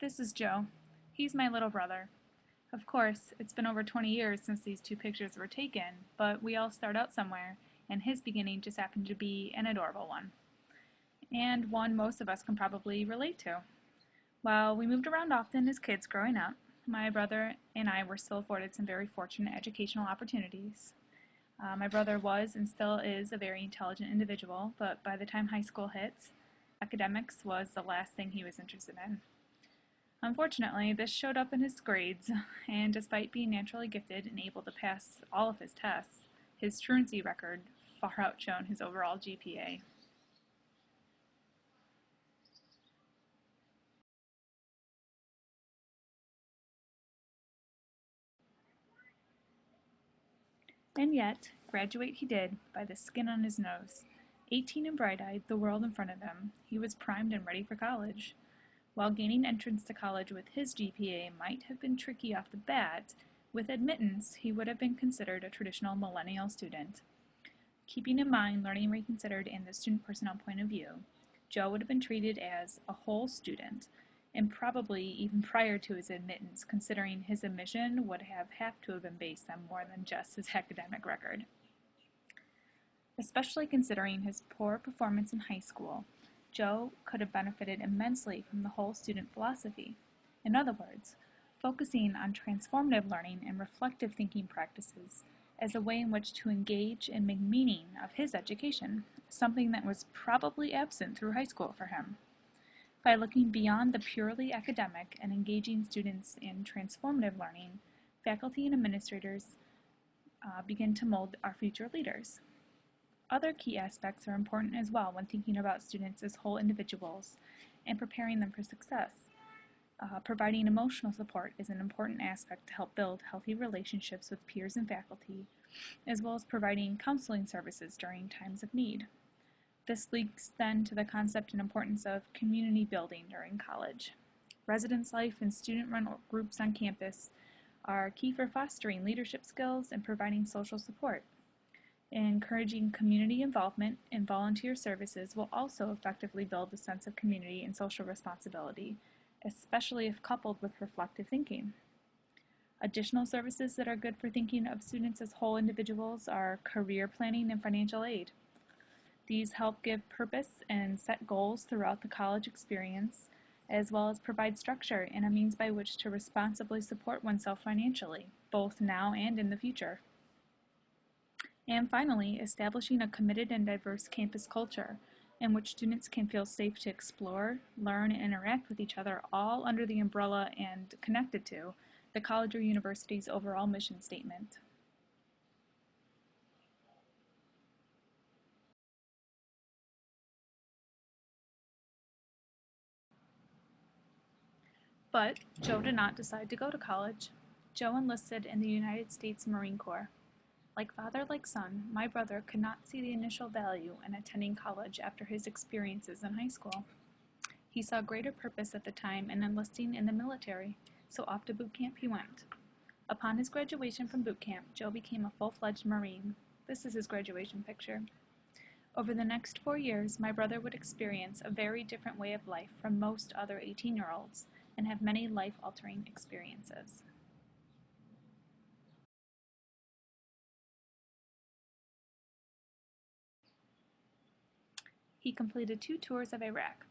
This is Joe. He's my little brother. Of course, it's been over 20 years since these two pictures were taken, but we all start out somewhere, and his beginning just happened to be an adorable one. And one most of us can probably relate to. While we moved around often as kids growing up, my brother and I were still afforded some very fortunate educational opportunities. My brother was and still is a very intelligent individual, but by the time high school hit, academics was the last thing he was interested in. Unfortunately, this showed up in his grades, and despite being naturally gifted and able to pass all of his tests, his truancy record far outshone his overall GPA. And yet, graduate he did by the skin on his nose. 18 and bright-eyed, the world in front of him, he was primed and ready for college. While gaining entrance to college with his GPA might have been tricky off the bat, with admittance, he would have been considered a traditional millennial student. Keeping in mind learning reconsidered and the student personnel point of view, Joe would have been treated as a whole student, and probably even prior to his admittance, considering his admission would have to have been based on more than just his academic record. Especially considering his poor performance in high school, Joe could have benefited immensely from the whole student philosophy. In other words, focusing on transformative learning and reflective thinking practices as a way in which to engage and make meaning of his education, something that was probably absent through high school for him. By looking beyond the purely academic and engaging students in transformative learning, faculty and administrators begin to mold our future leaders. Other key aspects are important as well when thinking about students as whole individuals and preparing them for success. Providing emotional support is an important aspect to help build healthy relationships with peers and faculty, as well as providing counseling services during times of need. This links then to the concept and importance of community building during college. Residence life and student-run groups on campus are key for fostering leadership skills and providing social support. Encouraging community involvement and volunteer services will also effectively build a sense of community and social responsibility, especially if coupled with reflective thinking. Additional services that are good for thinking of students as whole individuals are career planning and financial aid. These help give purpose and set goals throughout the college experience, as well as provide structure and a means by which to responsibly support oneself financially, both now and in the future. And finally, establishing a committed and diverse campus culture in which students can feel safe to explore, learn, and interact with each other, all under the umbrella and connected to the college or university's overall mission statement. But Joe did not decide to go to college. Joe enlisted in the United States Marine Corps. Like father, like son, my brother could not see the initial value in attending college after his experiences in high school. He saw greater purpose at the time in enlisting in the military, so off to boot camp he went. Upon his graduation from boot camp, Joe became a full-fledged Marine. This is his graduation picture. Over the next 4 years, my brother would experience a very different way of life from most other 18-year-olds and have many life-altering experiences. He completed 2 tours of Iraq.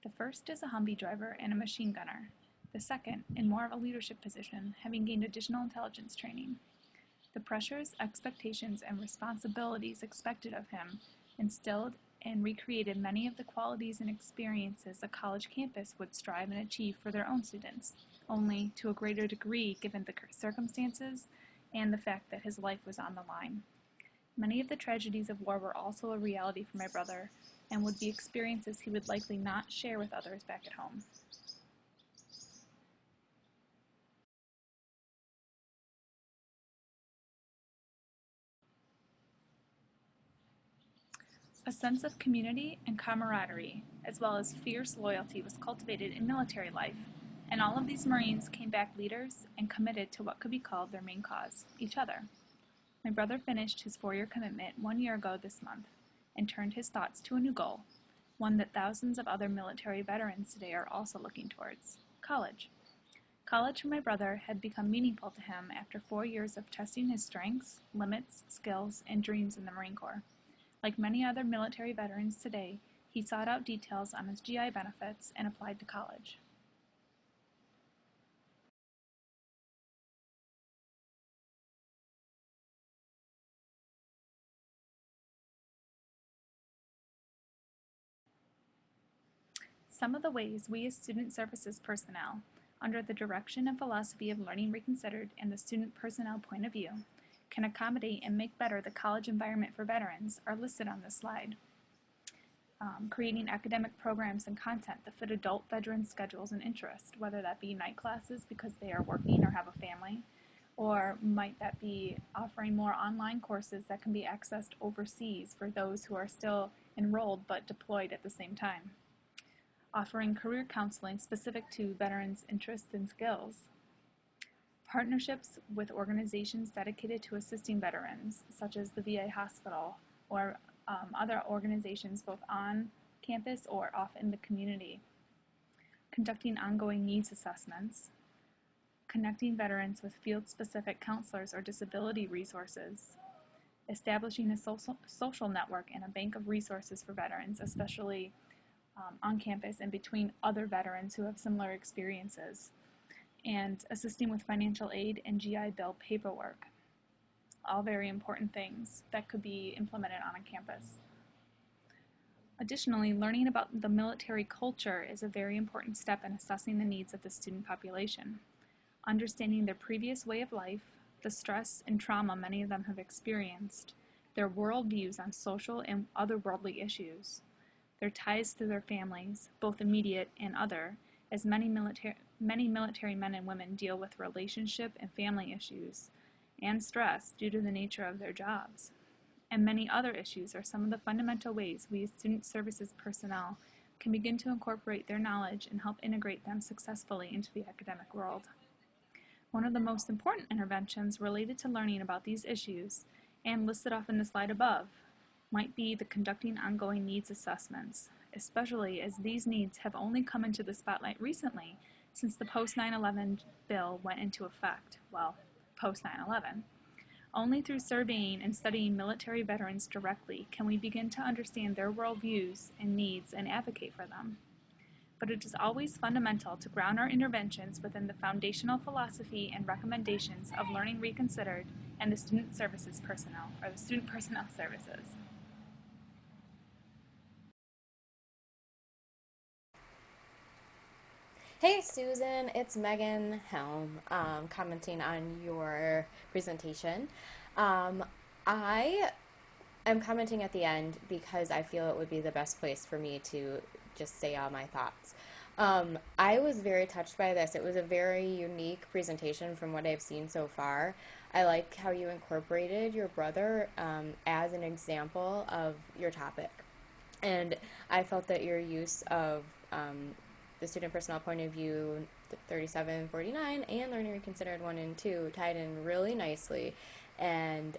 The first as a Humvee driver and a machine gunner. The second, in more of a leadership position, having gained additional intelligence training. The pressures, expectations, and responsibilities expected of him instilled and recreated many of the qualities and experiences a college campus would strive and achieve for their own students, only to a greater degree given the circumstances and the fact that his life was on the line. Many of the tragedies of war were also a reality for my brother, and would be experiences he would likely not share with others back at home. A sense of community and camaraderie, as well as fierce loyalty, was cultivated in military life, and all of these Marines came back leaders and committed to what could be called their main cause, each other. My brother finished his 4-year commitment 1 year ago this month, and turned his thoughts to a new goal, one that thousands of other military veterans today are also looking towards. college. College for my brother had become meaningful to him after 4 years of testing his strengths, limits, skills, and dreams in the Marine Corps. Like many other military veterans today, he sought out details on his GI benefits and applied to college. Some of the ways we as Student Services personnel, under the direction and philosophy of Learning Reconsidered and the student personnel point of view, can accommodate and make better the college environment for veterans are listed on this slide. Creating academic programs and content that fit adult veterans' schedules and interests, whether that be night classes because they are working or have a family, or might that be offering more online courses that can be accessed overseas for those who are still enrolled but deployed at the same time. Offering career counseling specific to veterans' interests and skills. Partnerships with organizations dedicated to assisting veterans, such as the VA hospital or other organizations both on campus or off in the community. Conducting ongoing needs assessments. Connecting veterans with field-specific counselors or disability resources. Establishing a social network and a bank of resources for veterans, especially on campus and between other veterans who have similar experiences, and assisting with financial aid and GI Bill paperwork. All very important things that could be implemented on a campus. Additionally, learning about the military culture is a very important step in assessing the needs of the student population. Understanding their previous way of life, the stress and trauma many of them have experienced, their worldviews on social and otherworldly issues, their ties to their families, both immediate and other, as many military men and women deal with relationship and family issues and stress due to the nature of their jobs. And many other issues are some of the fundamental ways we as Student Services personnel can begin to incorporate their knowledge and help integrate them successfully into the academic world. One of the most important interventions related to learning about these issues, and listed off in the slide above, might be the conducting ongoing needs assessments, especially as these needs have only come into the spotlight recently since the post 9/11 bill went into effect. Well, post 9/11. Only through surveying and studying military veterans directly can we begin to understand their worldviews and needs and advocate for them. But it is always fundamental to ground our interventions within the foundational philosophy and recommendations of Learning Reconsidered and the Student Services personnel, or the Student Personnel Services. Hey Susan, it's Megan Helm commenting on your presentation. Um, I am commenting at the end because I feel it would be the best place for me to just say all my thoughts. I was very touched by this. It was a very unique presentation from what I've seen so far. I like how you incorporated your brother as an example of your topic. And I felt that your use of the student personnel point of view, 3749, and Learning Reconsidered 1 and 2 tied in really nicely. And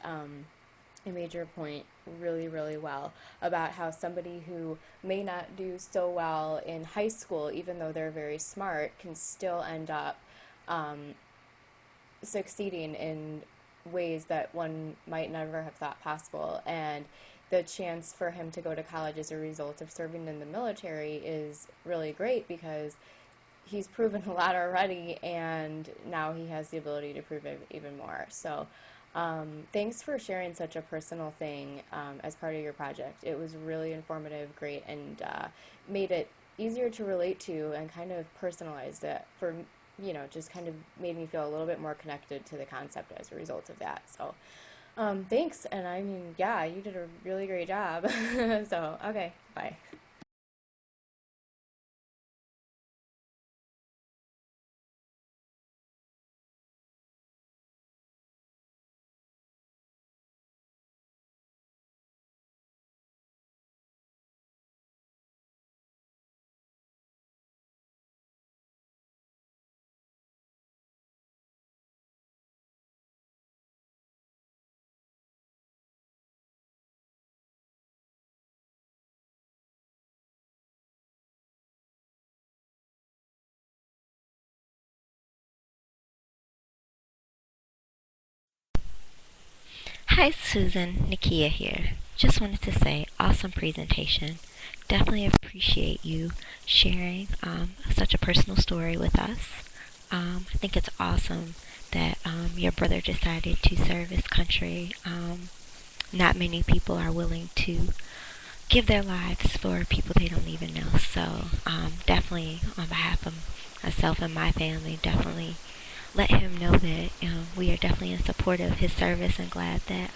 you made your point really, really well about how somebody who may not do so well in high school, even though they're very smart, can still end up succeeding in ways that one might never have thought possible. And the chance for him to go to college as a result of serving in the military is really great because he's proven a lot already, and now he has the ability to prove it even more. So thanks for sharing such a personal thing as part of your project. It was really informative, great, and made it easier to relate to and kind of personalized it for, just kind of made me feel a little bit more connected to the concept as a result of that. So thanks, and I mean, yeah, you did a really great job. So, okay, bye. Hi, Susan. Nakia here. Just wanted to say, awesome presentation. Definitely appreciate you sharing such a personal story with us. I think it's awesome that your brother decided to serve his country. Not many people are willing to give their lives for people they don't even know. So, definitely on behalf of myself and my family, definitely let him know that we are definitely in support of his service and glad that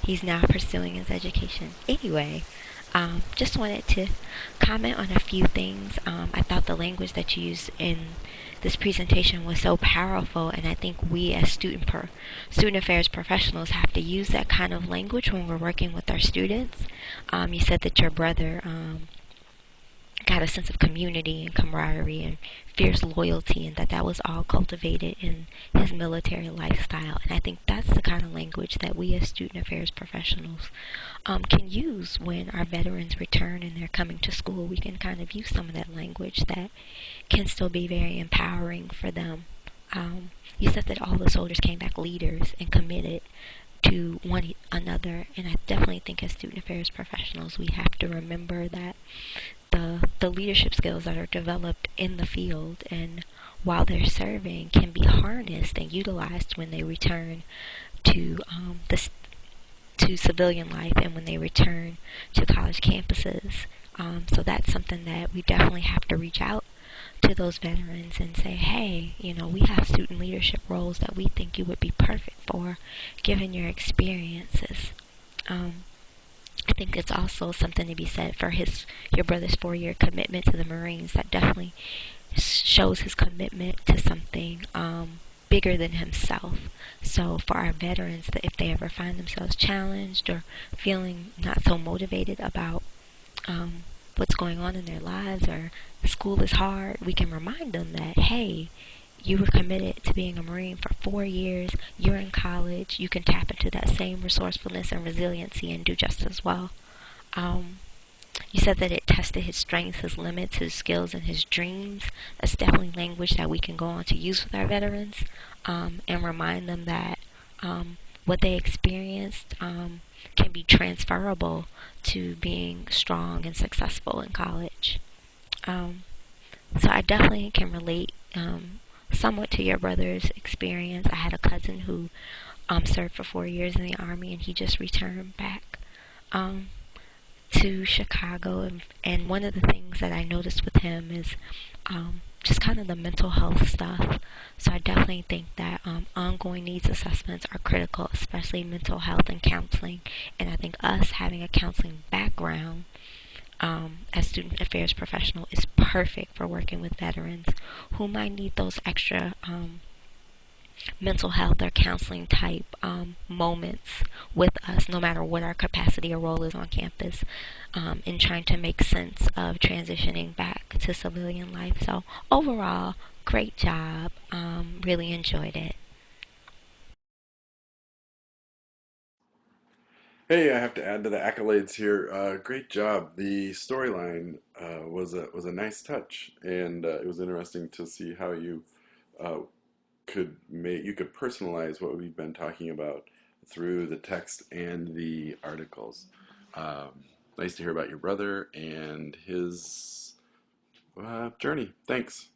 he's now pursuing his education. Anyway, just wanted to comment on a few things. I thought the language that you used in this presentation was so powerful, and I think we as student affairs professionals have to use that kind of language when we're working with our students. You said that your brother got a sense of community and camaraderie and fierce loyalty, and that was all cultivated in his military lifestyle. And I think that's the kind of language that we as student affairs professionals can use when our veterans return and they're coming to school. We can kind of use some of that language that can still be very empowering for them. You said that all the soldiers came back leaders and committed to one another, and I definitely think as student affairs professionals we have to remember that the leadership skills that are developed in the field and while they're serving can be harnessed and utilized when they return to to civilian life and when they return to college campuses. So that's something that we definitely have to reach out to those veterans and say, hey, we have student leadership roles that we think you would be perfect for given your experiences. Um, I think it's also something to be said for your brother's 4-year commitment to the Marines. That definitely shows his commitment to something bigger than himself. So for our veterans, that if they ever find themselves challenged or feeling not so motivated about what's going on in their lives or school is hard, we can remind them that, hey, you were committed to being a Marine for 4 years, you're in college, you can tap into that same resourcefulness and resiliency and do just as well. Um, you said that it tested his strengths, his limits, his skills, and his dreams. That's definitely language that we can go on to use with our veterans and remind them that what they experienced can be transferable to being strong and successful in college. Um, so I definitely can relate somewhat to your brother's experience. I had a cousin who served for 4 years in the Army, and he just returned back um, to Chicago. And one of the things that I noticed with him is just kind of the mental health stuff. So I definitely think that ongoing needs assessments are critical, especially mental health and counseling. And I think us having a counseling background as student affairs professional is perfect for working with veterans who might need those extra mental health or counseling type moments with us, no matter what our capacity or role is on campus, in trying to make sense of transitioning back to civilian life. So overall, great job. Really enjoyed it. Hey, I have to add to the accolades here. Great job. The storyline was a nice touch, and it was interesting to see how you uh, could personalize what we've been talking about through the text and the articles. Nice to hear about your brother and his journey. Thanks.